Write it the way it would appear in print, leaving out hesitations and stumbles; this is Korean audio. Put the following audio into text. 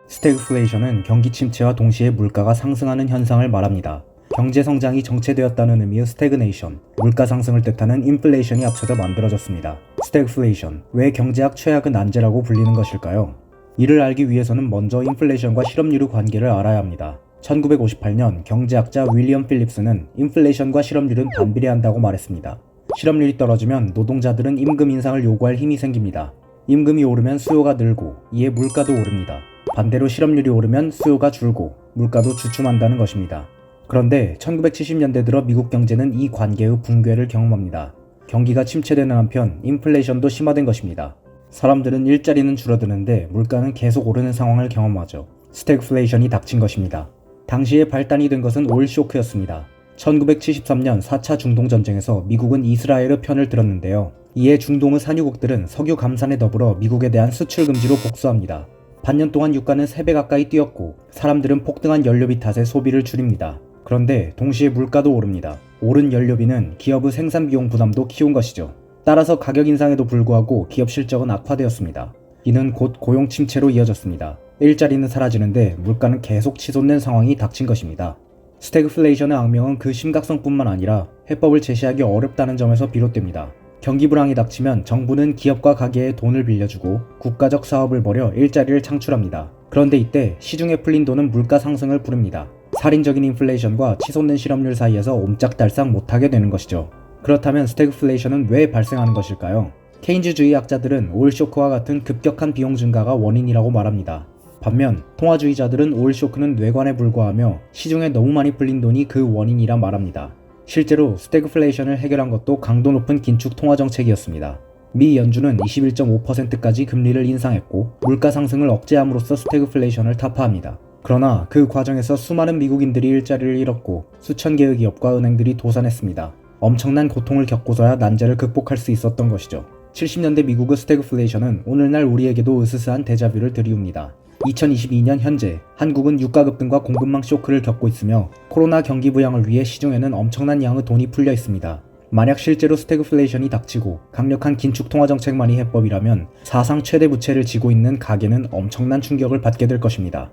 스태그플레이션은 경기 침체와 동시에 물가가 상승하는 현상을 말합니다. 경제 성장이 정체되었다는 의미의 스태그네이션, 물가 상승을 뜻하는 인플레이션이 합쳐져 만들어졌습니다. 스태그플레이션, 왜 경제학 최악의 난제라고 불리는 것일까요? 이를 알기 위해서는 먼저 인플레이션과 실업률의 관계를 알아야 합니다. 1958년 경제학자 윌리엄 필립스는 인플레이션과 실업률은 반비례한다고 말했습니다. 실업률이 떨어지면 노동자들은 임금 인상을 요구할 힘이 생깁니다. 임금이 오르면 수요가 늘고 이에 물가도 오릅니다. 반대로 실업률이 오르면 수요가 줄고 물가도 주춤한다는 것입니다. 그런데 1970년대 들어 미국 경제는 이 관계의 붕괴를 경험합니다. 경기가 침체되는 한편 인플레이션도 심화된 것입니다. 사람들은 일자리는 줄어드는데 물가는 계속 오르는 상황을 경험하죠. 스태그플레이션이 닥친 것입니다. 당시에 발단이 된 것은 오일 쇼크였습니다. 1973년 4차 중동전쟁에서 미국은 이스라엘의 편을 들었는데요. 이에 중동의 산유국들은 석유 감산에 더불어 미국에 대한 수출 금지로 복수합니다. 반년 동안 유가는 3배 가까이 뛰었고 사람들은 폭등한 연료비 탓에 소비를 줄입니다. 그런데 동시에 물가도 오릅니다. 오른 연료비는 기업의 생산 비용 부담도 키운 것이죠. 따라서 가격 인상에도 불구하고 기업 실적은 악화되었습니다. 이는 곧 고용 침체로 이어졌습니다. 일자리는 사라지는데 물가는 계속 치솟는 상황이 닥친 것입니다. 스태그플레이션의 악명은 그 심각성뿐만 아니라 해법을 제시하기 어렵다는 점에서 비롯됩니다. 경기 불황이 닥치면 정부는 기업과 가게에 돈을 빌려주고 국가적 사업을 벌여 일자리를 창출합니다. 그런데 이때 시중에 풀린 돈은 물가 상승을 부릅니다. 살인적인 인플레이션과 치솟는 실업률 사이에서 옴짝달싹 못하게 되는 것이죠. 그렇다면 스태그플레이션은 왜 발생하는 것일까요? 케인즈주의 학자들은 오일 쇼크와 같은 급격한 비용 증가가 원인이라고 말합니다. 반면 통화주의자들은 오일 쇼크는 뇌관에 불과하며 시중에 너무 많이 풀린 돈이 그 원인이라 말합니다. 실제로 스태그플레이션을 해결한 것도 강도 높은 긴축 통화 정책이었습니다. 미 연준은 21.5%까지 금리를 인상했고 물가 상승을 억제함으로써 스태그플레이션을 타파합니다. 그러나 그 과정에서 수많은 미국인들이 일자리를 잃었고 수천 개의 기업과 은행들이 도산했습니다. 엄청난 고통을 겪고서야 난제를 극복할 수 있었던 것이죠. 70년대 미국의 스태그플레이션은 오늘날 우리에게도 으스스한 데자뷰를 들이웁니다. 2022년 현재 한국은 유가 급등과 공급망 쇼크를 겪고 있으며 코로나 경기 부양을 위해 시중에는 엄청난 양의 돈이 풀려 있습니다. 만약 실제로 스태그플레이션이 닥치고 강력한 긴축 통화 정책만이 해법이라면 사상 최대 부채를 지고 있는 가계는 엄청난 충격을 받게 될 것입니다.